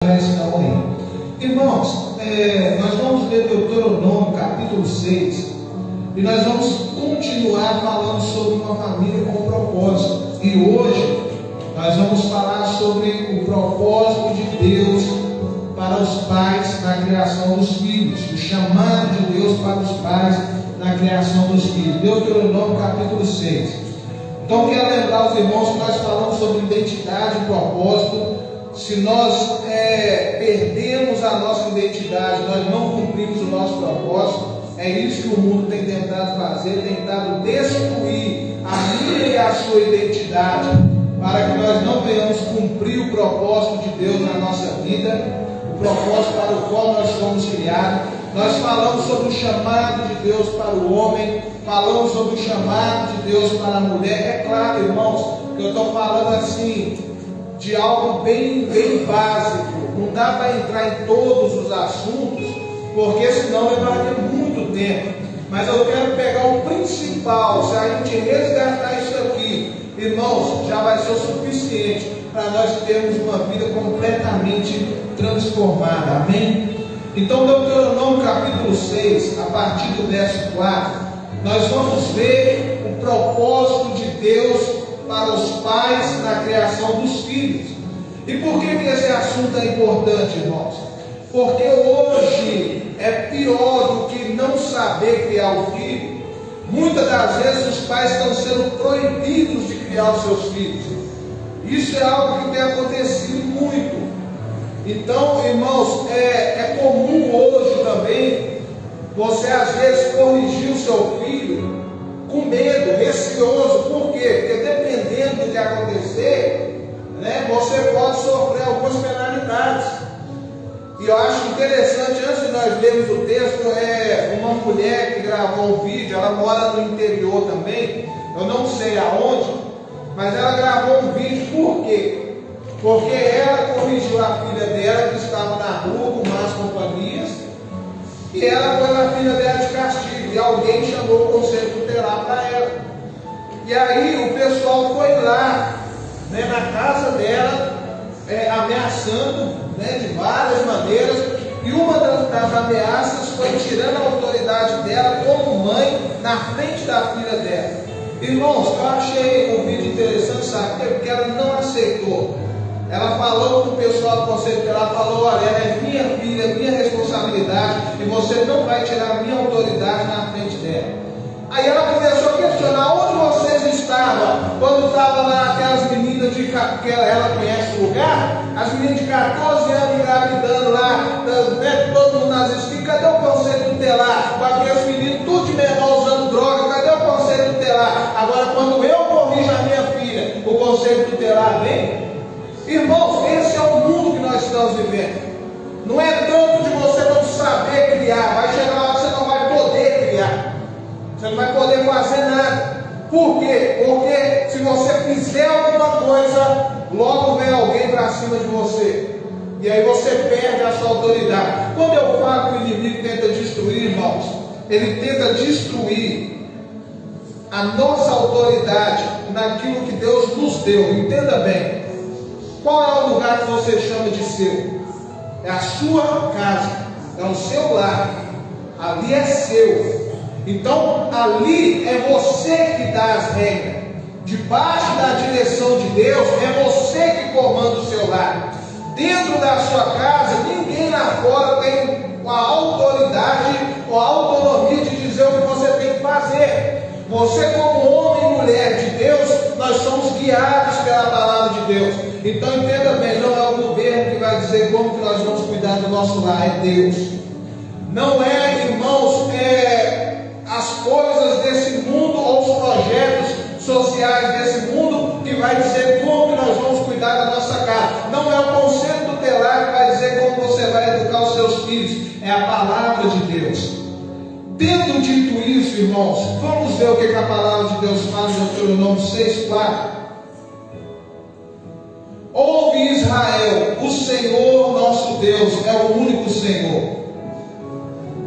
já estão aí. Irmãos, nós vamos ler Deuteronômio capítulo 6 e nós vamos continuar falando sobre uma família com propósito. E hoje nós vamos falar sobre o propósito de Deus para os pais na criação dos filhos, o chamado de Deus para os pais na criação dos filhos. Deuteronômio capítulo 6. Então quero lembrar os irmãos que nós falamos sobre identidade e propósito. Se nós perdemos a nossa identidade, nós não cumprimos o nosso propósito. É isso que o mundo tem tentado fazer, tentado destruir a minha e a sua identidade, para que nós não venhamos cumprir o propósito de Deus na nossa vida, o propósito para o qual nós fomos criados. Nós falamos sobre o chamado de Deus para o homem, falamos sobre o chamado de Deus para a mulher. É claro, irmãos, que eu estou falando assim de algo bem básico. Não dá para entrar em todos os assuntos, porque senão levaria muito tempo. Mas eu quero pegar o principal. Se a gente resgatar isso aqui, irmãos, já vai ser o suficiente para nós termos uma vida completamente transformada. Amém? Então, Deuteronômio capítulo 6, a partir do verso 4, nós vamos ver o propósito de Deus para os pais na criação dos filhos. E por que esse assunto é importante, irmãos? Porque hoje é pior do que não saber criar o filho. Muitas das vezes os pais estão sendo proibidos de criar os seus filhos. Isso é algo que tem acontecido muito. Então, irmãos, é comum hoje também você às vezes corrigir o seu filho com medo, receoso. Por quê? Porque dependendo do que acontecer, você pode sofrer algumas penalidades. E eu acho interessante, antes de nós lermos o texto, uma mulher que gravou um vídeo, ela mora no interior também, eu não sei aonde, mas ela gravou um vídeo. Por quê? Porque ela corrigiu a filha dela que estava na rua com más companhias, e ela pôs a filha dela de castigo, e alguém chamou o conselho tutelar para ela. E aí o pessoal foi lá, na casa dela, ameaçando, de várias maneiras, e uma das ameaças foi tirando a autoridade dela como mãe na frente da filha dela. Irmãos, eu achei o vídeo interessante, sabe por quê? Porque ela não aceitou. Ela falou com o pessoal do conselho tutelar, falou: olha, ela é minha filha, minha responsabilidade, e você não vai tirar a minha autoridade na frente dela. Aí ela começou a questionar: onde vocês estavam quando estavam lá aquelas meninas que ela conhece o lugar, as meninas de 14 anos engravidando lá, todo mundo nas esquinas? Cadê o conselho tutelar? Com aqueles meninos tudo de menor usando droga, cadê o conselho tutelar? Agora, quando eu corrijo a minha filha, o conselho tutelar vem? Irmãos, esse é o mundo que nós estamos vivendo. Não é tanto de você não saber criar, vai chegar uma hora que você não vai poder criar, você não vai poder fazer nada. Por quê? Porque se você fizer alguma coisa, logo vem alguém para cima de você, e aí você perde a sua autoridade. Quando eu falo que o inimigo tenta destruir, irmãos, ele tenta destruir a nossa autoridade naquilo que Deus nos deu. Entenda bem. Qual é o lugar que você chama de seu? É a sua casa, é o seu lar, ali é seu. Então ali é você que dá as regras. Debaixo da direção de Deus, é você que comanda o seu lar. Dentro da sua casa, ninguém lá fora tem a autoridade ou a autonomia de dizer o que você tem que fazer. Você, como homem e mulher de Deus, nós somos guiados pela palavra de Deus. Então entenda bem, não é o governo que vai dizer como que nós vamos cuidar do nosso lar, é Deus. Não é, irmãos, as coisas desse mundo ou os projetos sociais desse mundo que vai dizer como que nós vamos cuidar da nossa casa. Não é o conselho tutelar que vai dizer como você vai educar os seus filhos, é a palavra de Deus. Tendo dito isso, irmãos, vamos ver o que a palavra de Deus fala em Deuteronômio 6,4. Ouve, Israel, o Senhor nosso Deus é o único Senhor.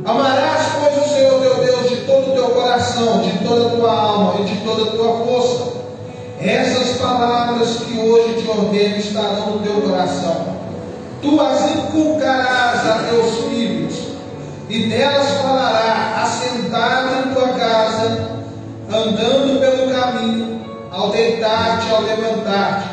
Amarás, pois, o Senhor teu Deus de todo o teu coração, de toda a tua alma e de toda a tua força. Essas palavras que hoje te ordeno estarão no teu coração. tu as inculcarás a teus filhos, e delas falará, assentado em tua casa, andando pelo caminho, ao deitar-te, ao levantar-te,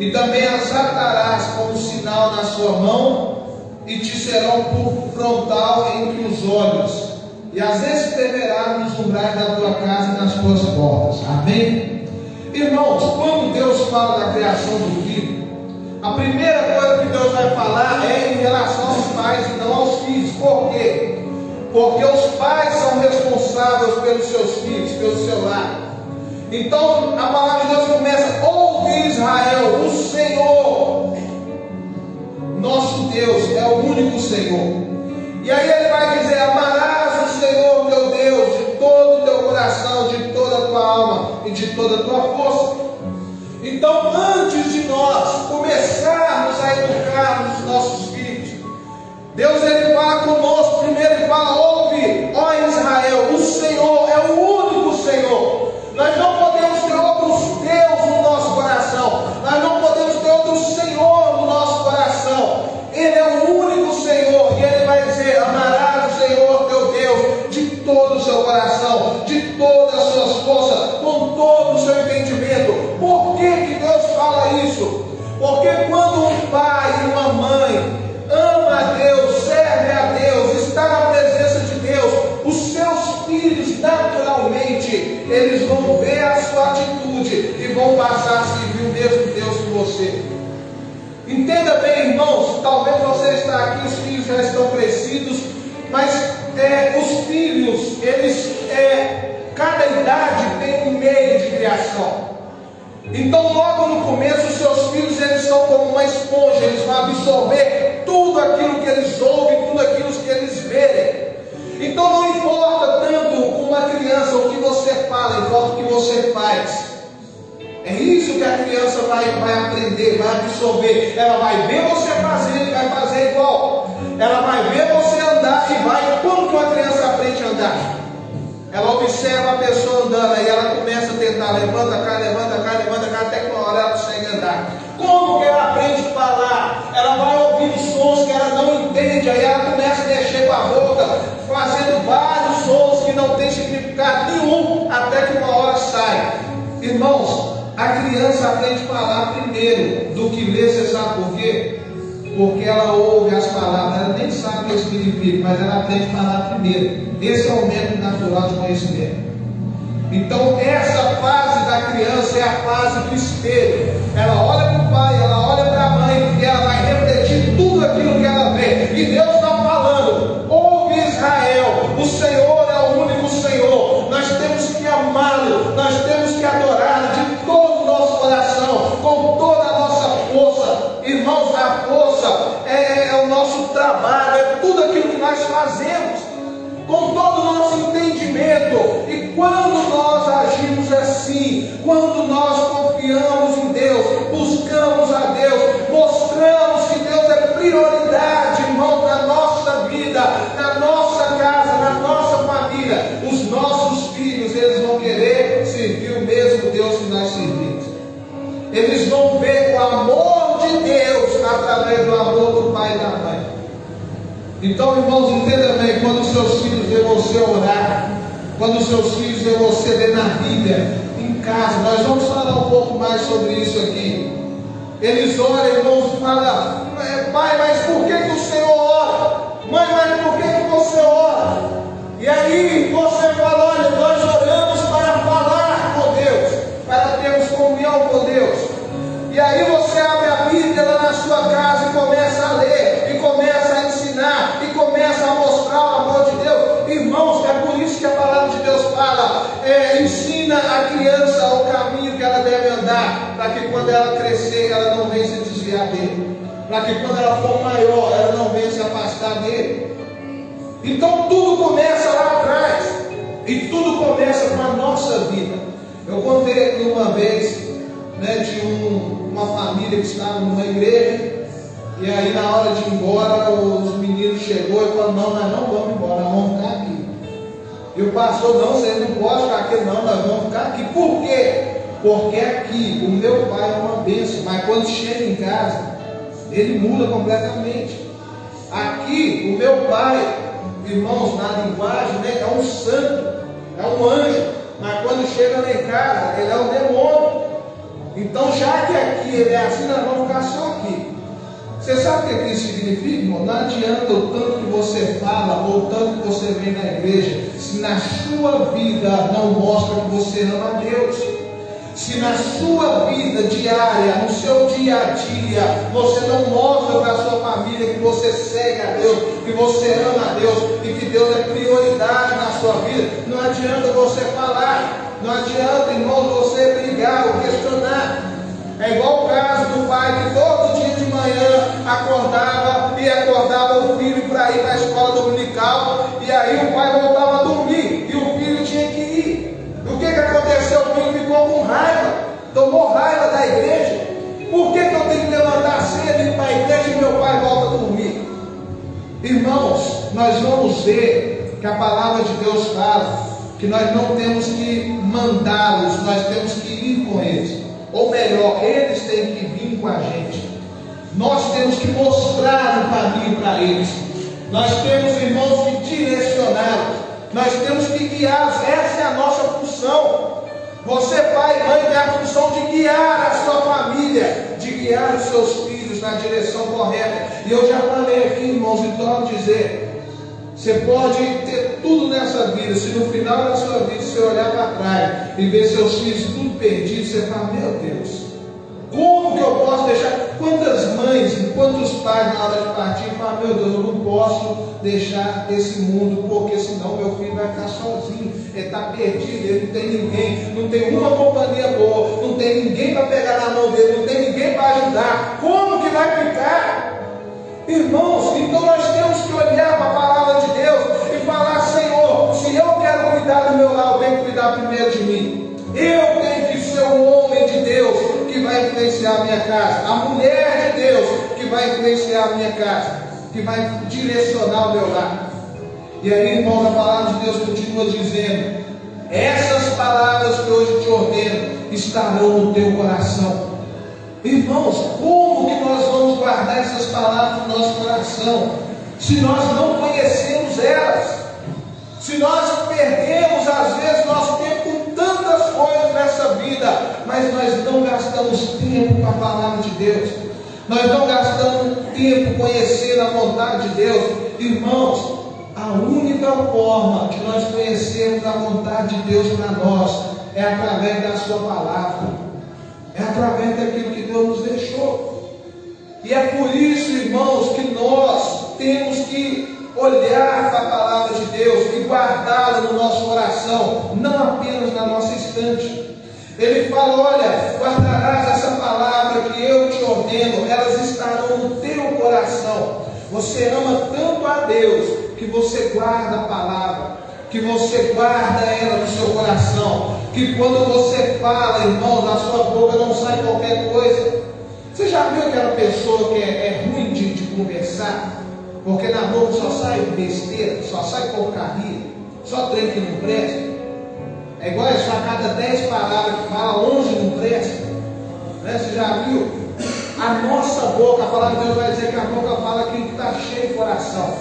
e também as atarás como sinal na sua mão, e te serão por frontal entre os olhos, e as escreverás nos umbrais da tua casa e nas tuas portas. Amém? Irmãos, quando Deus fala da criação do filho, a primeira coisa que Deus vai falar é em relação aos pais e não aos filhos. Por quê? Porque os pais são responsáveis pelos seus filhos, pelo seu lar. Então a palavra de Deus começa: ouve Israel, o Senhor nosso Deus é o único Senhor. E aí ele vai dizer: amarás o Senhor teu Deus de todo o teu coração, de toda a tua alma e de toda a tua força. Então, antes de nós começarmos a educar os nossos filhos, Deus ele fala conosco. Primeiro ele fala: ouve, ó Israel, o Senhor é o único Senhor. Nós não podemos ter outros deuses no nosso coração. Nós não podemos ter outro Senhor no nosso coração. Ele é o único Senhor. E ele vai dizer: amarás o Senhor teu Deus de todo o seu coração, de todas as suas forças, com todo o seu entendimento. Por que Deus fala isso? Porque quando um pai e uma mãe ama a Deus, serve a Deus, está na presença de Deus, os seus filhos naturalmente eles vão ver a sua atitude e vão passar a servir o mesmo Deus que você. Entenda bem, irmãos, talvez você está aqui, os filhos já estão crescidos, mas os filhos, eles, cada idade tem um meio de criação. Então logo no começo os seus filhos eles são como uma esponja, eles vão absorver tudo aquilo que eles ouvem, tudo aquilo que eles verem. Então não importa tanto com uma criança o que você fala, importa o que você faz. É isso que a criança vai aprender, vai absorver. Ela vai ver você fazendo e vai fazer igual. Ela vai ver você andar e vai. Como que uma criança aprende a andar? Ela observa a pessoa andando, aí ela começa a tentar, levanta a cara, até que uma hora ela consegue andar. Como que ela aprende a falar? Ela vai ouvindo sons que ela não entende, aí ela começa a mexer com a boca, fazendo vários sons que não tem significado nenhum, até que uma hora sai. Irmãos, a criança aprende a falar primeiro do que ler. Você sabe por quê? Porque ela ouve as palavras, ela nem sabe o que significa, mas ela aprende a falar primeiro. Esse é o método natural de conhecimento. Então essa fase da criança é a fase do espelho. Ela olha para o pai, ela olha para a mãe, e ela vai refletir tudo aquilo que ela vê. E Deus está falando: ouve Israel, o Senhor é o único Senhor. Nós temos que amá-lo, nós temos que adorá-lo de todo o nosso coração, com toda a nossa força. Irmãos, a força é o nosso trabalho, é tudo aquilo que nós fazemos, com todo o nosso entendimento. E quando nós agimos assim, quando nós confiamos em Deus, buscamos a Deus, mostramos que Deus é prioridade, irmão, na nossa vida, na nossa casa, na nossa família, os nossos filhos, eles vão querer servir o mesmo Deus que nós servimos. Eles vão ver o amor de Deus através do amor do pai e da mãe. Então, irmãos, entenda bem: quando os seus filhos vêem você orar, quando os seus filhos vêem você ler na Bíblia, em casa, nós vamos falar um pouco mais sobre isso aqui. Eles oram, irmãos, e falam: pai, mas por que o Senhor ora? Mãe, mas por que você ora? E aí você fala: olha, nós oramos para falar com Deus, para termos comunhão com Deus. E aí você abre a Bíblia lá na sua casa e começa a ler, e começa a ensinar, e começa a mostrar o amor de Deus. Irmãos, é por isso que a palavra de Deus fala: ensina a criança o caminho que ela deve andar, para que quando ela crescer, ela não venha se desviar dele, para que quando ela for maior, ela não venha se afastar dele. Então tudo começa lá atrás, e tudo começa com a nossa vida. Eu contei aqui uma vez, de uma família que estava numa igreja, e aí na hora de ir embora, os meninos chegou e falaram: não, nós não vamos embora, nós vamos ficar aqui. E o pastor: não, vocês não podem ficar aqui, não, nós vamos ficar aqui. Por quê? Porque aqui o meu pai é uma bênção, mas quando chega em casa, Ele muda completamente. Aqui, o meu pai, irmãos, na linguagem, né, é um santo, é um anjo, mas quando chega lá em casa, ele é um demônio. Então, já que aqui ele é assim, nós vamos ficar só aqui. Você sabe o que isso significa, irmão? Não adianta o tanto que você fala ou o tanto que você vem na igreja, se na sua vida não mostra que você ama a Deus. Se na sua vida diária, no seu dia a dia, você não mostra para a sua família que você segue a Deus, que você ama a Deus e que Deus é prioridade na sua vida, não adianta você falar, não adianta, irmão, você brigar ou questionar. É igual o caso do pai que todo dia de manhã acordava o filho para ir para a escola dominical, e aí o pai voltava a dormir e o filho tinha que ir. O que aconteceu? O filho ficou com raiva, tomou raiva da igreja. Por que eu tenho que levantar cedo e ir para a igreja e meu pai volta a dormir? Irmãos, nós vamos ver que a palavra de Deus fala que nós não temos que mandá-los, nós temos que ir com eles. Ou melhor, eles têm que vir com a gente. Nós temos que mostrar o caminho para eles. Nós temos, irmãos, que direcioná-los. Nós temos que guiá-los. Essa é a nossa função. Você, pai e mãe, tem a função de guiar a sua família, de guiar os seus filhos na direção correta. E eu já falei aqui, irmãos, e torno a dizer: você pode ter tudo nessa vida, se no final da sua vida você olhar para trás e ver seus filhos tudo perdidos, você fala: meu Deus, como que eu posso deixar? Quantas mães, quantos pais na hora de partir falam: meu Deus, eu não posso deixar esse mundo, porque senão meu filho vai ficar sozinho, ele está perdido, ele não tem ninguém, não tem uma companhia boa, não tem ninguém para pegar na mão dele, não tem ninguém para ajudar. Como que vai ficar? Irmãos, então nós temos que olhar para a palavra de Deus e falar: Senhor, se eu quero cuidar do meu lar, eu tenho que cuidar primeiro de mim. Eu tenho que ser um homem de Deus que vai influenciar a minha casa, a mulher de Deus que vai influenciar a minha casa, que vai direcionar o meu lar. E aí, irmãos, a palavra de Deus continua dizendo: essas palavras que hoje te ordeno estarão no teu coração. Irmãos, como que nós vamos guardar essas palavras no nosso coração, se nós não conhecemos elas? Se nós perdemos às vezes nosso tempo com tantas coisas nessa vida, mas nós não gastamos tempo com a palavra de Deus, nós não gastamos tempo conhecendo a vontade de Deus. Irmãos, a única forma de nós conhecermos a vontade de Deus para nós é através da sua palavra. É através daquilo que Deus nos deixou. E é por isso, irmãos, que nós temos que olhar para a palavra de Deus e guardá-la no nosso coração, não apenas na nossa estante. Ele fala: olha, guardarás essa palavra que eu te ordeno, elas estarão no teu coração. Você ama tanto a Deus que você guarda a palavra, que você guarda ela no seu coração, que quando você fala, irmão, da sua boca não sai qualquer coisa. Você já viu aquela pessoa que é ruim de conversar, porque na boca só sai besteira, só sai porcaria, só trem que não presta? É igual isso, a cada 10 palavras que fala, 11 não presta, né? Você já viu? A nossa boca, a palavra de Deus vai dizer que a boca fala aquilo que está cheio de coração.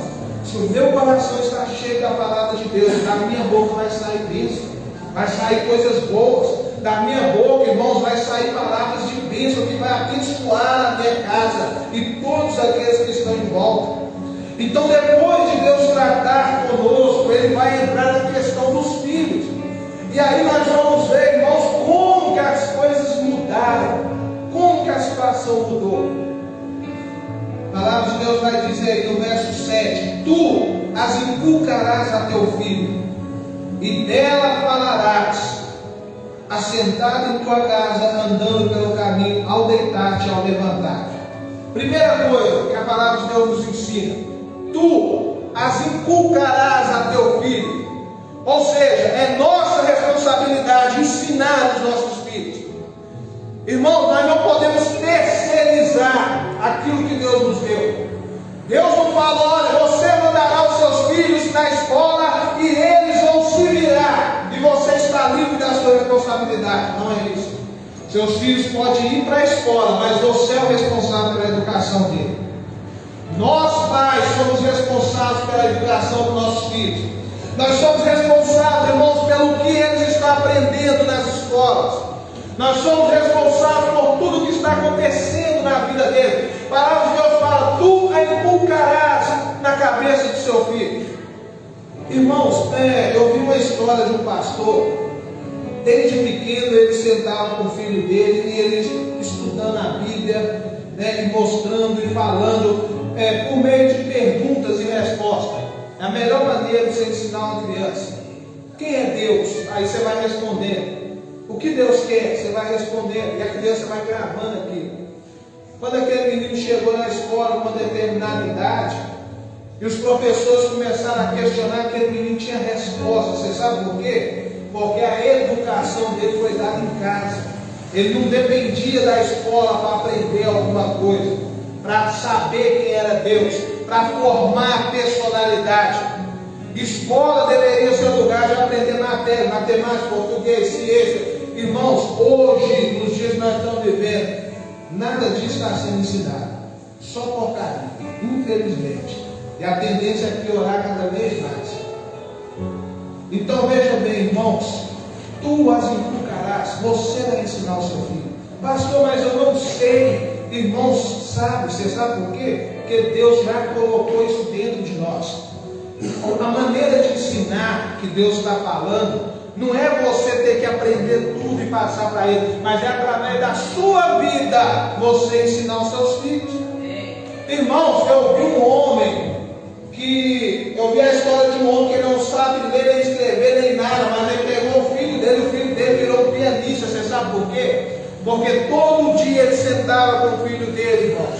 Se o meu coração está cheio da palavra de Deus, da minha boca vai sair bênção, vai sair coisas boas. Da minha boca, irmãos, vai sair palavras de bênção que vai abençoar a minha casa e todos aqueles que estão em volta. Então, depois de Deus tratar conosco, Ele vai entrar na questão dos filhos. E aí nós vamos ver, irmãos, como que as coisas mudaram, como que a situação mudou. A palavra de Deus vai dizer aqui no verso 7: tu as inculcarás a teu filho, e dela falarás, assentado em tua casa, andando pelo caminho, ao deitar-te, ao levantar-te. Primeira coisa que a palavra de Deus nos ensina: tu as inculcarás a teu filho. Ou seja, é nossa responsabilidade ensinar os nossos filhos. Irmãos, nós não podemos terceirizar aquilo que Deus nos deu. Deus não falou: olha, você mandará os seus filhos na escola e eles vão se virar, e você está livre da sua responsabilidade. Não é isso. Seus filhos podem ir para a escola, mas você é o responsável pela educação dele. Nós, pais, somos responsáveis pela educação dos nossos filhos. Nós somos responsáveis, irmãos, pelo que eles estão aprendendo nas escolas. Nós somos responsáveis por tudo que está acontecendo na vida deles. A palavra de Deus fala: tu a inculcarás na cabeça do seu filho. Irmãos, eu vi uma história de um pastor. Desde pequeno ele sentava com o filho dele e ele estudando a Bíblia, e mostrando e falando por meio de perguntas e respostas. É a melhor maneira de você ensinar uma criança. Quem é Deus? Aí você vai respondendo. O que Deus quer? Você vai respondendo. E a criança vai gravando aqui. Quando aquele menino chegou na escola com uma determinada idade, e os professores começaram a questionar, aquele menino tinha resposta. Você sabe por quê? Porque a educação dele foi dada em casa. Ele não dependia da escola para aprender alguma coisa, para saber quem era Deus, para formar personalidade. Escola deveria ser o lugar de aprender matéria, matemática, português, ciência. Irmãos, hoje, nos dias que nós estamos vivendo, nada disso está sendo ensinado. Só porcaria, infelizmente. E a tendência é piorar cada vez mais. Então veja bem, irmãos, tu as inculcarás, você vai ensinar o seu filho. Pastor, mas eu não sei. Irmãos, você sabe por quê? Porque Deus já colocou isso dentro de nós. A maneira de ensinar que Deus está falando não é você ter que aprender tudo e passar para ele, mas é através da sua vida você ensinar os seus filhos. Irmãos, eu vi um homem eu vi a história de um homem que não sabe ler, nem escrever, nem nada, mas ele pegou o filho dele virou um pianista. Você sabe por quê? Porque todo dia ele sentava com o filho dele, irmãos,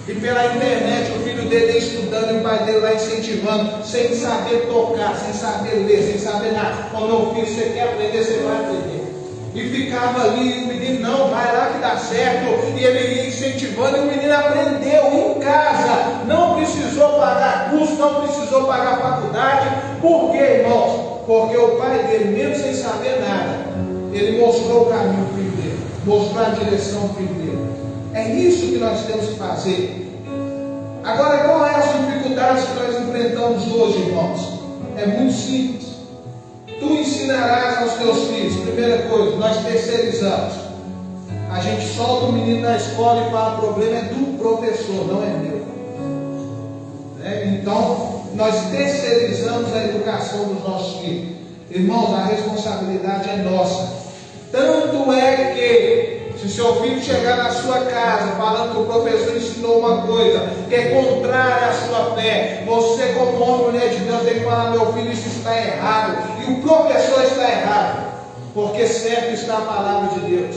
e pela internet o filho dele ia estudando e o pai dele lá incentivando, sem saber tocar, sem saber ler, sem saber nada. Ô meu filho, você quer aprender, você vai aprender. E ficava ali, o menino, não, vai lá que dá certo. E ele ia incentivando, e o menino aprendeu em casa. Não precisou pagar curso, não precisou pagar faculdade. Por quê, irmãos? Porque o pai dele, mesmo sem saber nada, ele mostrou o caminho ao filho dele, mostrou a direção ao filho dele. É isso que nós temos que fazer. Agora, qual é as dificuldades que nós enfrentamos hoje, irmãos? É muito simples. Tu ensinarás aos teus filhos. Primeira coisa, nós terceirizamos. A gente solta o menino na escola e fala: o problema é do professor, não é meu. Então, nós terceirizamos a educação dos nossos filhos. Irmãos, a responsabilidade é nossa. Tanto é que, se seu filho chegar na sua casa falando que o professor ensinou uma coisa que é contrária à sua fé, você, como homem e mulher de Deus, tem que falar: meu filho, isso está errado, e o professor está errado, porque certo está a palavra de Deus.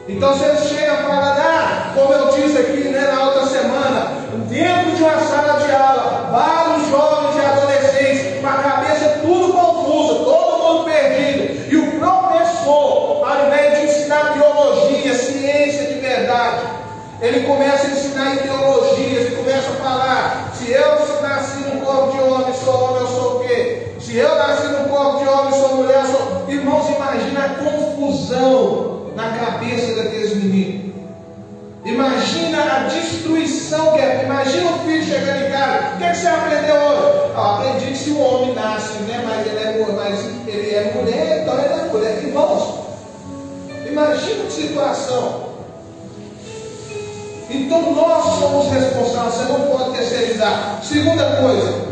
Então, se ele chega falando: como eu disse aqui, na outra semana, dentro de uma sala de aula, vários jovens e adolescentes com a cabeça tudo confusa, todo mundo perdido, e o professor, ao invés de ensinar biologia, ciência de verdade, ele começa a ensinar ideologias e começa a falar: se eu nasci num corpo de homem, eu sou o quê? Se eu nasci num corpo de homem, sou mulher, eu sou... Irmãos, imagina a confusão na cabeça daqueles meninos. Imagina a destruição que é. Imagina o filho chegando em casa: o que você aprendeu hoje? Aprendi que se o homem nasce, mas ele é mulher, então ele é mulher. Irmãos, imagina que situação. Então nós somos responsáveis, você não pode terceirizar. Segunda coisa,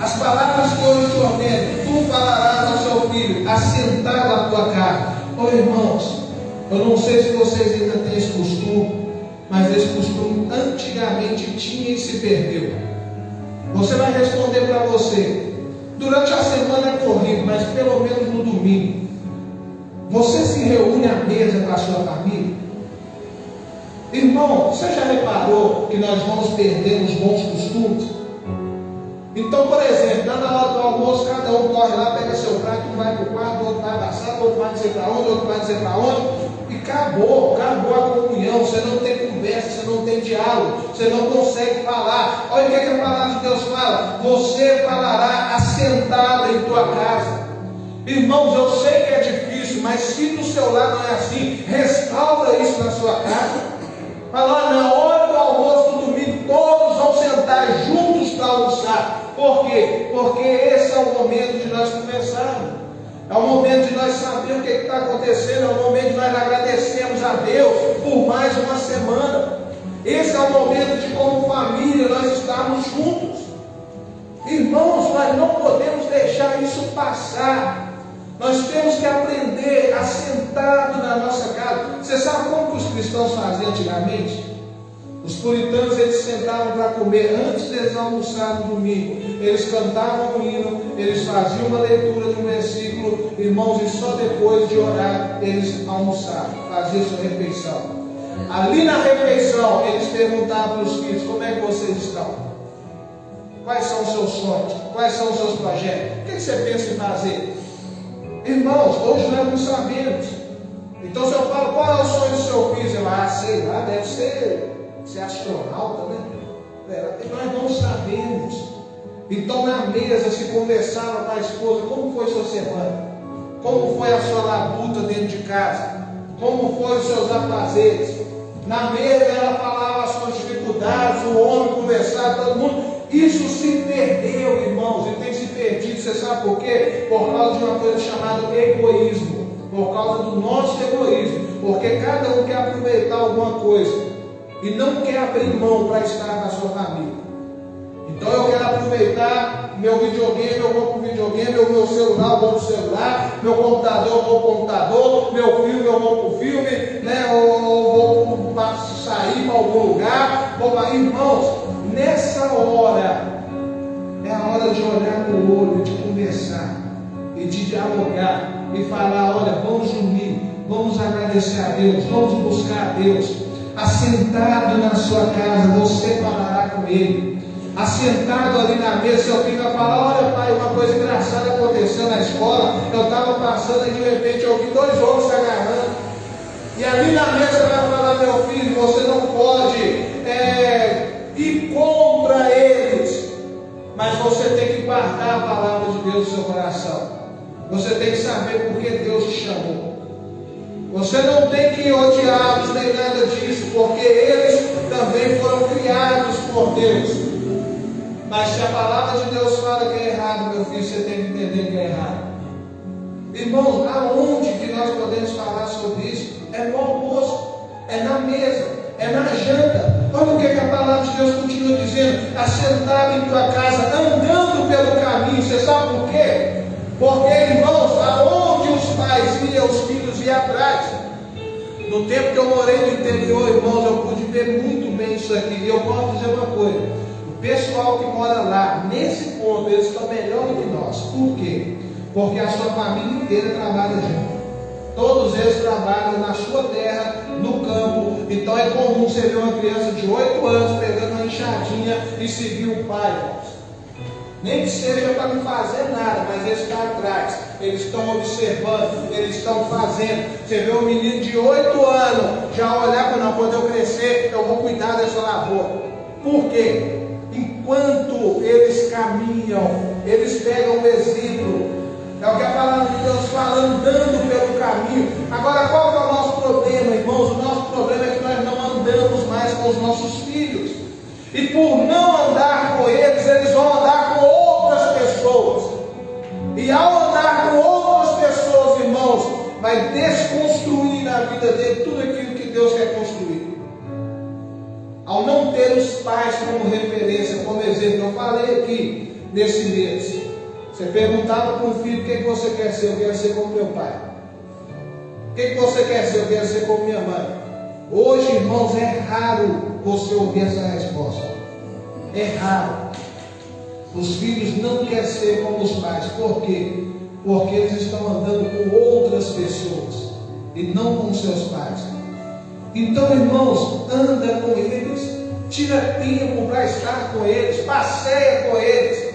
as palavras que eu te ordeno, tu falarás ao seu filho, assentado à tua casa. Irmãos, eu não sei se vocês ainda têm esse costume, mas esse costume antigamente tinha e se perdeu. Você vai responder para você: durante a semana é corrido, mas pelo menos no domingo, você se reúne à mesa com a sua família? Irmão, você já reparou que nós vamos perder os bons costumes? Então, por exemplo, na hora do almoço, cada um corre lá, pega seu prato, um vai para o quarto, o outro vai para a sala, o outro vai dizer para onde, o outro vai dizer para onde, e acabou a comunhão. Você não tem conversa, você não tem diálogo, você não consegue falar. Olha o que a palavra de Deus fala: você falará assentado em tua casa. Irmãos, eu sei que é difícil, mas se do seu lado não é assim, restaura isso na sua casa. Fala, na hora do almoço do domingo, todos vão sentar juntos para almoçar. Por quê? Porque esse é o momento de nós conversarmos. É o momento de nós sabermos o que está acontecendo. É o momento de nós agradecermos a Deus por mais uma semana. Esse é o momento de, como família, nós estarmos juntos. Irmãos, nós não podemos deixar isso passar. Nós temos que aprender a sentado na nossa casa. Você sabe como que os cristãos faziam antigamente? Os puritanos, eles sentavam para comer antes deles almoçar no domingo. Eles cantavam um hino, eles faziam uma leitura de um versículo, irmãos, e só depois de orar eles almoçavam, faziam sua refeição. Ali na refeição, eles perguntavam para os filhos: como é que vocês estão? Quais são os seus sonhos? Quais são os seus projetos? O que você pensa em fazer? Irmãos, hoje nós não sabemos. Então se eu falo, qual é o sonho do seu filho? Eu sei lá, deve ser astronauta, né? Nós não sabemos. Então na mesa se conversava com a esposa: como foi sua semana? Como foi a sua labuta dentro de casa? Como foram os seus afazeres? Na mesa ela falava as suas dificuldades, o homem conversava, todo mundo. Isso se perdeu, irmãos, e tem se perdido. Você sabe por quê? Por causa de uma coisa chamada egoísmo. Por causa do nosso egoísmo. Porque cada um quer aproveitar alguma coisa e não quer abrir mão para estar na sua família. Então eu quero aproveitar meu videogame, eu vou para o videogame, meu celular, eu vou para o celular, meu computador, eu vou para o computador, meu filme, eu vou para o filme, né? Eu vou sair para algum lugar, irmãos, nessa hora é a hora de olhar no olho, de conversar e de dialogar e falar: olha, vamos unir, vamos agradecer a Deus, vamos buscar a Deus. Assentado na sua casa, você falará com Ele. Assentado ali na mesa, seu filho vai falar: olha pai, uma coisa engraçada aconteceu na escola, eu estava passando e de repente eu vi 2 homens se agarrando. E ali na mesa vai falar: meu filho, você não pode ir contra eles, mas você tem que guardar a palavra de Deus no seu coração. Você tem que saber por que Deus te chamou. Você não tem que odiá-los nem nada disso, porque eles também foram criados por Deus. Mas se a palavra de Deus fala que é errado, meu filho, você tem que entender que é errado. Irmãos, aonde que nós podemos falar sobre isso? É no almoço, é na mesa, é na janta. Olha o que a palavra de Deus continua dizendo: assentado em tua casa, andando pelo caminho. Você sabe por quê? Porque, irmãos, aonde os pais iam, os filhos iam atrás. No tempo que eu morei no interior, irmãos, eu pude ver muito bem isso aqui. E eu posso dizer uma coisa: o pessoal que mora lá, nesse ponto, eles estão melhor do que nós. Por quê? Porque a sua família inteira trabalha junto. Todos eles trabalham na sua terra, no campo. Então é comum você ver uma criança de 8 anos pegando uma enxadinha e seguir o pai, irmãos. Nem que seja para não fazer nada, mas eles estão atrás, eles estão observando, eles estão fazendo. Você vê um menino de 8 anos já olhar para: não, quando eu crescer, eu vou cuidar dessa lavoura. Por quê? Enquanto eles caminham, eles pegam o exemplo. É o que a palavra de Deus fala: andando pelo caminho. Agora, qual que é o nosso problema, irmãos? O nosso problema é que nós não andamos mais com os nossos filhos. E por não andar com eles, eles vão andar com outras pessoas. E ao andar com outras pessoas, irmãos, vai desconstruir na vida dele tudo aquilo que Deus quer construir. Ao não ter os pais como referência, como exemplo, eu falei aqui nesse mês. Você perguntava para um filho: o que você quer ser? Eu quero ser como meu pai. O que você quer ser? Eu quero ser como minha mãe. Hoje, irmãos, é raro você ouvir essa resposta. É raro. Os filhos não querem ser como os pais. Por quê? Porque eles estão andando com outras pessoas e não com seus pais. Então, irmãos, anda com eles, tira tempo para estar com eles, passeia com eles.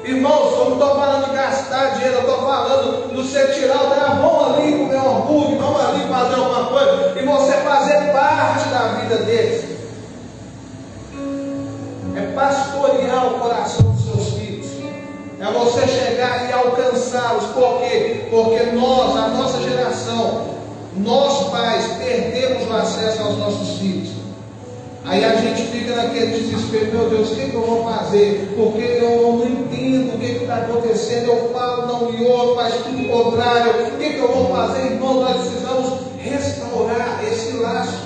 Irmãos, eu não estou falando de gastar dinheiro, eu estou falando de você tirar o tempo: vamos ali comer um hambúrguer, vamos ali fazer alguma coisa, e você fazer parte da vida deles. É pastorear o coração dos seus filhos. É você chegar e alcançá-los. Por quê? Porque nós, a nossa geração, nós pais, perdemos o acesso aos nossos filhos. Aí a gente fica naquele desespero: meu Deus, o que eu vou fazer? Porque eu não entendo o que está acontecendo. Eu falo, não me ouve, faz tudo o contrário. O que eu vou fazer? Irmão, nós precisamos restaurar esse laço,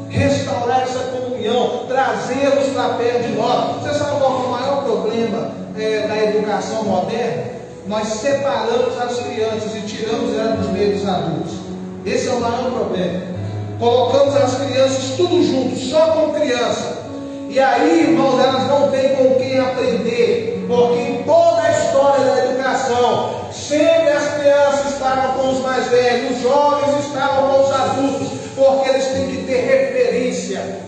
restaurar essa comunhão, trazê-los para perto de nós. Você sabe qual é o maior problema da educação moderna? Nós separamos as crianças e tiramos elas dos meios dos adultos. Esse é o maior problema. Colocamos as crianças tudo junto, só com criança. E aí, irmãos, elas não têm com quem aprender. Porque em toda a história da educação, sempre as crianças estavam com os mais velhos, os jovens estavam com os adultos, porque eles têm que ter referência.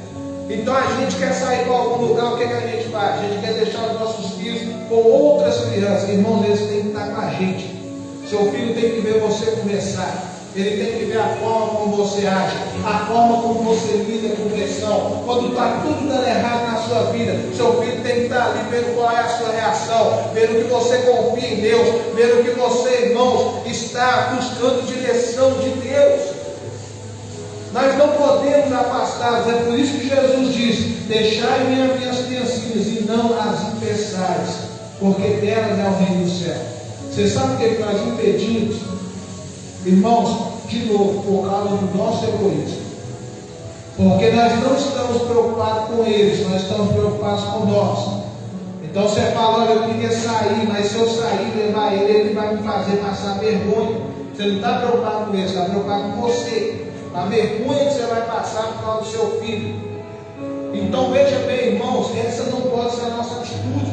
Então a gente quer sair para algum lugar, o que a gente faz? A gente quer deixar os nossos filhos com outras crianças. Irmãos, eles têm que estar com a gente. Seu filho tem que ver você conversar. Ele tem que ver a forma como você age, a forma como você lida com pressão. Quando está tudo dando errado na sua vida, seu filho tem que estar ali vendo qual é a sua reação, vendo que você confia em Deus, vendo que você, irmãos, está buscando direção de Deus. Nós não podemos afastá-los. É por isso que Jesus diz: deixai-me as minhas criancinhas e não as impeçais, porque delas é o reino do céu. Você sabe o que nós impedimos? Irmãos, de novo, por causa do nosso egoísmo. Porque nós não estamos preocupados com eles, nós estamos preocupados com nós. Então você fala: olha, eu queria sair, mas se eu sair e levar ele, ele vai me fazer passar vergonha. Você não está preocupado com ele, você está preocupado com você. A vergonha que você vai passar por causa do seu filho. Então veja bem, irmãos, essa não pode ser a nossa atitude.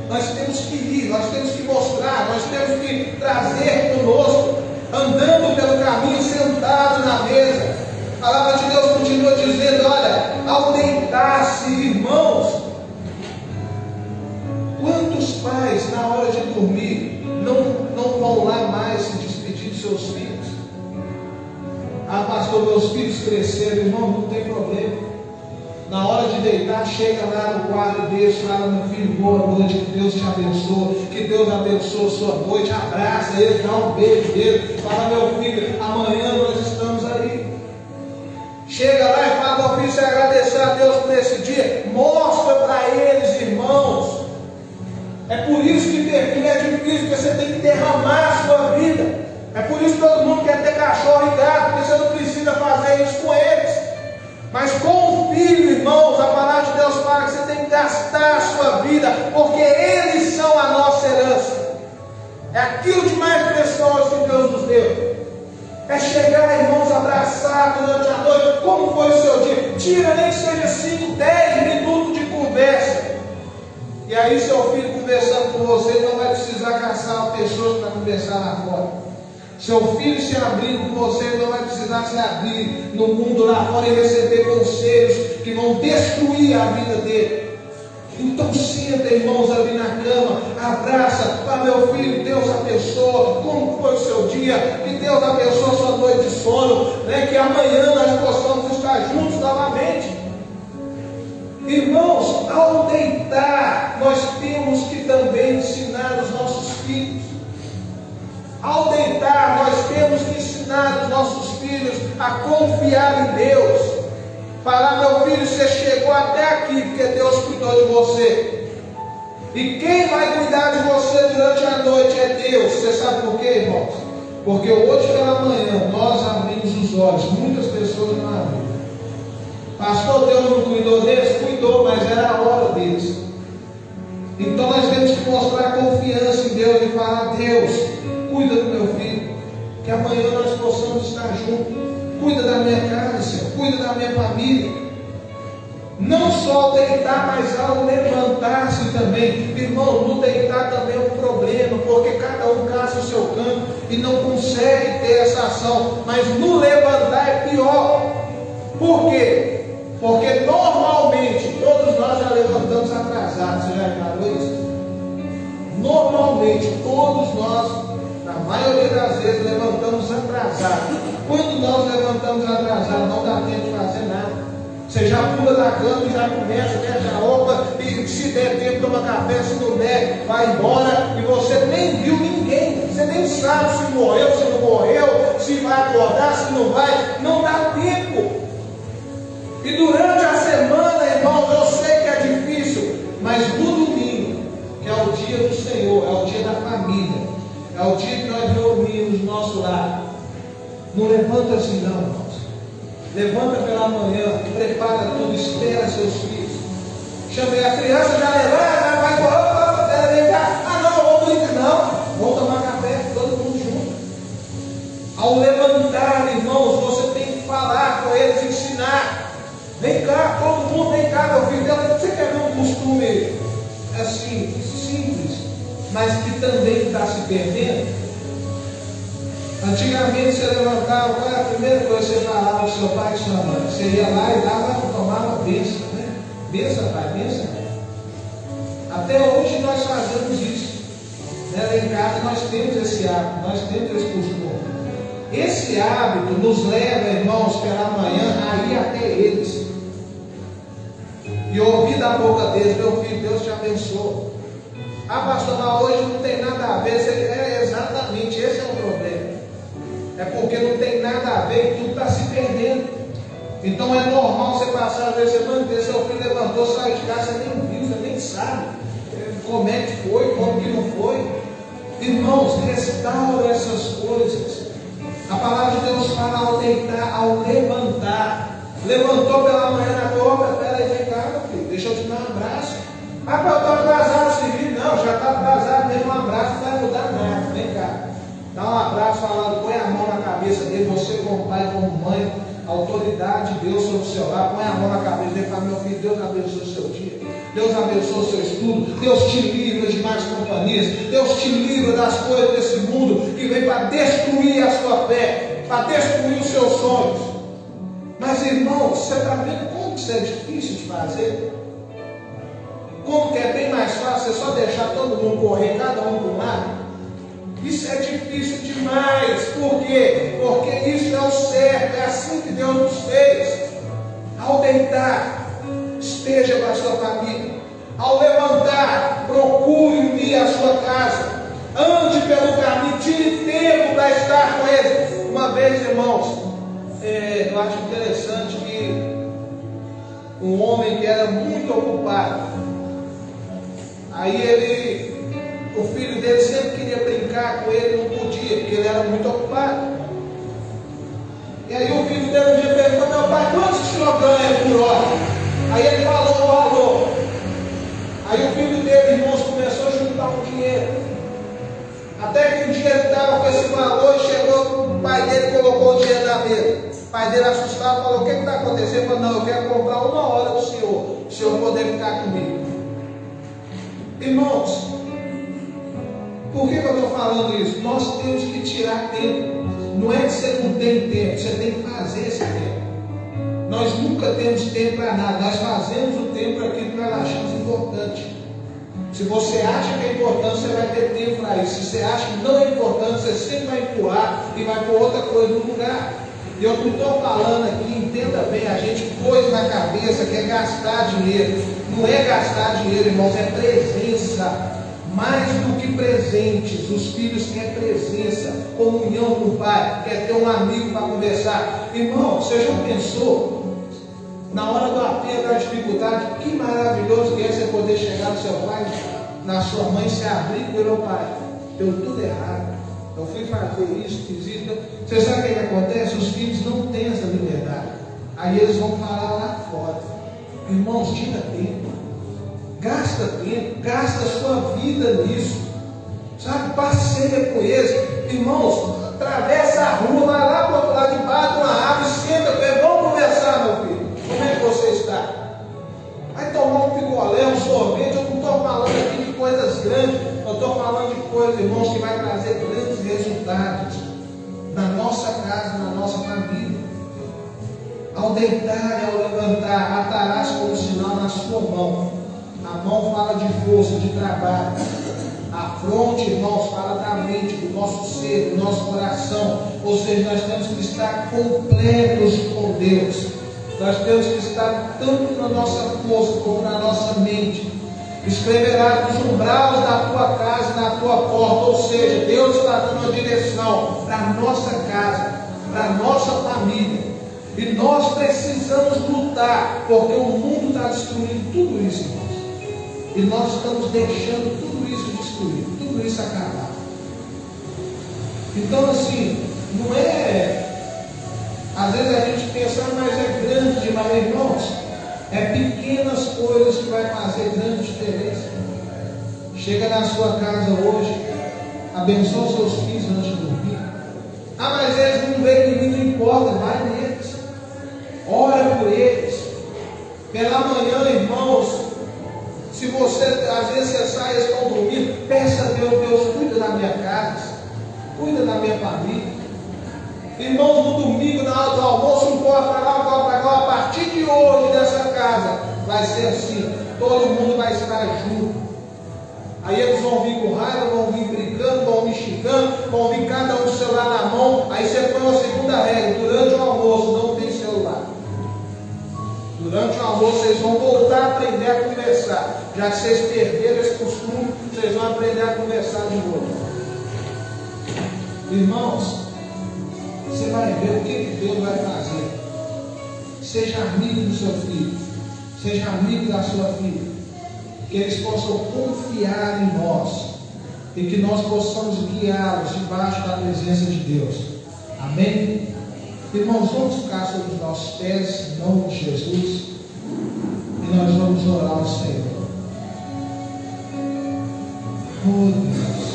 Nós temos que ir, nós temos que mostrar, nós temos que trazer conosco, andando pelo caminho, sentado na mesa. A palavra de Deus continua dizendo: olha, ao deitar-se, irmãos, quantos pais na hora de dormir não vão lá mais se despedir de seus filhos? Ah, pastor, meus filhos cresceram. Irmão, não tem problema. Na hora de deitar, chega lá no quarto deles, fala: meu filho, boa noite, que Deus te abençoe, que Deus abençoe a sua noite, abraça ele, dá um beijo dele, fala: meu filho, amanhã nós estamos aí. Chega lá e fala: meu filho, você agradecer a Deus por esse dia, mostra para eles, irmãos. É por isso que ter filho é difícil, porque você tem que derramar a sua vida. É por isso que todo mundo quer ter cachorro e gato, porque você não precisa fazer isso com eles. Mas com o filho, irmãos, a palavra de Deus fala que você tem que gastar a sua vida, porque eles são a nossa herança. É aquilo de mais precioso que Deus nos deu. É chegar, irmãos, abraçar durante a noite. Como foi o seu dia? Tira nem que seja 5, 10 minutos de conversa. E aí seu filho conversando com você, não vai precisar caçar pessoas para conversar lá fora. Seu filho se abrindo com você, não vai precisar se abrir no mundo lá fora e receber conselhos que vão destruir a vida dele. Então senta, irmãos, ali na cama, abraça: para meu filho, Deus abençoe, como foi o seu dia, que Deus abençoe a sua noite de sono, né? Que amanhã nós possamos estar juntos novamente. Irmãos, ao deitar, nós temos que também ensinar os nossos filhos. Ao deitar, nós temos que ensinar os nossos filhos a confiar em Deus. Falar: meu filho, você chegou até aqui porque Deus cuidou de você. E quem vai cuidar de você durante a noite é Deus. Você sabe por quê, irmãos? Porque hoje pela manhã nós abrimos os olhos, muitas pessoas não abriram. Pastor, Deus não cuidou deles? Cuidou, mas era a hora deles. Então nós temos que mostrar confiança em Deus e falar: Deus, cuida do meu filho, que amanhã nós possamos estar juntos. Cuida da minha casa, Senhor, cuida da minha família. Não só deitar, mas ao levantar-se também. Irmão, no deitar também é um problema, porque cada um caça o seu canto e não consegue ter essa ação. Mas no levantar é pior. Por quê? Porque normalmente todos nós já levantamos atrasados. Você já reparou isso? Normalmente todos nós, na maioria das vezes, levantamos atrasados. Quando nós levantamos atrasados, não dá tempo de fazer nada. Você já pula da cama e já começa, né? Já opa, e se der tempo toma café, se não der, vai embora, e você nem viu ninguém, você nem sabe se morreu, se não morreu, se vai acordar, se não vai. Não dá tempo. E durante a semana, irmãos, eu sei que é difícil, mas no domingo, que é o dia do Senhor, é o dia da família, é o dia que nós reunimos no nosso lar, não levanta assim não, irmãos. Levanta pela manhã, prepara tudo, espera seus filhos. Chamei a criança, já levar, vai correr, vem cá. Ah não, vamos brincar, não. Vamos tomar café, todo mundo junto. Ao levantar, irmãos, você tem que falar com eles, ensinar. Vem cá, todo mundo vem cá, meu filho. Você quer ver um costume assim, simples, mas que também está se perdendo? Antigamente você levantava, qual era a primeira coisa que você falava com seu pai e sua mãe? Você ia lá e tomava bênção, né? Bênção, pai, bênção. Até hoje nós fazemos isso. Né? Lá em casa nós temos esse hábito, nós temos esse costume. Esse hábito nos leva, irmãos, pela manhã a ir até eles. E ouvir da boca deles, meu filho, Deus te abençoe. Ah, pastor, mas hoje não tem nada a ver. Exatamente, esse é o problema. É porque não tem nada a ver e tudo está se perdendo. Então é normal você passar a ver, você manter, seu filho levantou, saiu de casa, você nem viu, você nem sabe como é que foi, como que não foi. Irmãos, restaura essas coisas. A palavra de Deus fala ao deitar, ao levantar. Levantou pela manhã na boca, peraí, vem cá, meu filho, deixa eu te dar um abraço. Ah, eu estou atrasado, civil. Não, já está atrasado, mesmo um abraço não vai mudar nada, vem cá. Dá um abraço falando, põe a mão na cabeça dele, você como pai, como mãe, autoridade de Deus sobre o seu lar, põe a mão na cabeça dele e fala, meu filho, Deus abençoe o seu dia, Deus abençoe o seu estudo, Deus te livra de más companhias, Deus te livra das coisas desse mundo que vem para destruir a sua fé, para destruir os seus sonhos. Mas irmãos, você está vendo como isso é difícil de fazer? Como que é bem mais fácil você só deixar todo mundo correr, cada um para um lado? Isso é difícil demais. Por quê? Porque isso é o certo, é assim que Deus nos fez. Ao deitar, esteja com a sua família. Ao levantar, procure unir a sua casa. Ande pelo caminho, tire tempo para estar com eles. Uma vez, irmãos, eu acho interessante que um homem que era muito ocupado, aí o filho dele sempre queria brincar com ele, não podia, porque ele era muito ocupado. E aí o filho dele um dia perguntou, meu pai, quanto o senhor ganha por hora? Aí ele falou o valor. Aí o filho dele, irmãos, começou a juntar um dinheiro. Até que um dia ele estava com esse valor e chegou, o pai dele colocou o dinheiro na mesa. O pai dele assustado, falou, o que está acontecendo? Ele falou, não, eu quero comprar uma hora do senhor, para o senhor poder ficar comigo. Irmãos, por que eu estou falando isso? Nós temos que tirar tempo. Não é que você não tem tempo, você tem que fazer esse tempo. Nós nunca temos tempo para nada, nós fazemos o tempo para aquilo que nós achamos importante. Se você acha que é importante, você vai ter tempo para isso. Se você acha que não é importante, você sempre vai empurrar e vai pôr outra coisa no lugar. E eu não estou falando aqui, entenda bem, a gente pôs na cabeça que é gastar dinheiro. Não é gastar dinheiro, irmãos, é presença. Mais do que presentes, os filhos querem presença, comunhão com o pai, quer ter um amigo para conversar. Irmão, você já pensou, na hora do aperto, da dificuldade, que maravilhoso que é você poder chegar no seu pai, na sua mãe, se abrir pelo pai, deu tudo errado, eu fui fazer isso, fiz isso. Você sabe o que acontece? Os filhos não têm essa liberdade, aí eles vão falar lá fora. Irmãos, tira tempo. Gasta tempo, gasta a sua vida nisso, sabe? Passeia com eles, irmãos, atravessa a rua, vai lá para o outro lado, debaixo de uma árvore, senta com eles, vamos conversar, meu filho, como é que você está? Vai tomar um picolé, um sorvete, eu não estou falando aqui de coisas grandes, eu estou falando de coisas, irmãos, que vai trazer grandes resultados na nossa casa, na nossa família. Ao deitar e ao levantar, atarás como sinal na sua mão. A mão fala de força, de trabalho. A fronte, irmãos, fala da mente, do nosso ser, do nosso coração. Ou seja, nós temos que estar completos com Deus. Nós temos que estar tanto na nossa força como na nossa mente. escreverá nos umbrais da tua casa e na tua porta. Ou seja, Deus está dando uma direção para a nossa casa, para a nossa família. E nós precisamos lutar, porque o mundo está destruindo tudo isso, irmãos. E nós estamos deixando tudo isso destruir, tudo isso acabar. Então, assim, não é... Às vezes a gente pensa, mas é grande demais, irmãos. É pequenas coisas que vai fazer grande diferença. Chega na sua casa hoje, abençoa os seus filhos antes de dormir. Ah, mas eles não veem de mim, não importa, vai neles. Ora por eles. Pela manhã, irmãos, se você, às vezes você sai e eles estão dormindo, peça a Deus, Deus, cuida da minha casa, cuida da minha família. Irmãos, no domingo, na hora do almoço, um corre para lá, um corre para lá. A partir de hoje, dessa casa, vai ser assim. Todo mundo vai estar junto. Aí eles vão vir com raiva, vão vir brincando, vão vir xingando, vão vir cada um com o celular na mão. Aí você põe uma segunda regra: durante o almoço não tem celular. Durante o almoço vocês vão voltar a aprender a conversar. Já que vocês perderam esse costume, vocês vão aprender a conversar de novo. Irmãos, você vai ver o que Deus vai fazer. Seja amigo do seu filho, seja amigo da sua filha, que eles possam confiar em nós e que nós possamos guiá-los debaixo da presença de Deus. Amém? Irmãos, vamos ficar sobre os nossos pés em nome de Jesus e nós vamos orar ao Senhor. Oh Deus,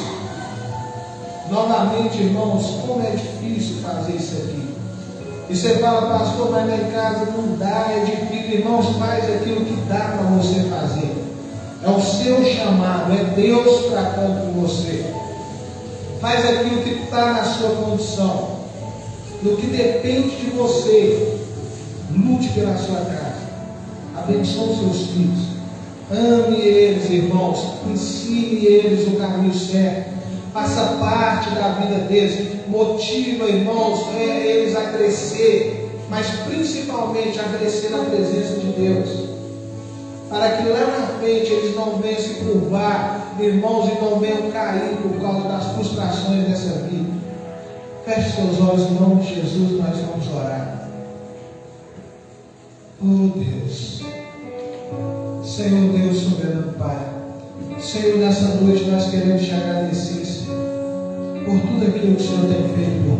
novamente, irmãos, como é difícil fazer isso aqui. E você fala, pastor, mas lá em casa não dá, é difícil. Irmãos, faz aquilo que dá para você fazer. É o seu chamado, é Deus tratando com você. Faz aquilo que está na sua condição. No que depende de você, lute pela sua casa. Abençoe os seus filhos. Ame eles, irmãos. Ensine eles o caminho certo. Faça parte da vida deles. Motiva, irmãos, eles a crescer. Mas principalmente a crescer na presença de Deus. Para que lá na frente eles não venham se curvar, irmãos, e não venham cair por causa das frustrações dessa vida. Feche seus olhos em nome de Jesus, nós vamos orar. Oh Deus, Senhor Deus soberano Pai, Senhor, nessa noite nós queremos te agradecer, Senhor, por tudo aquilo que o Senhor tem feito por nós.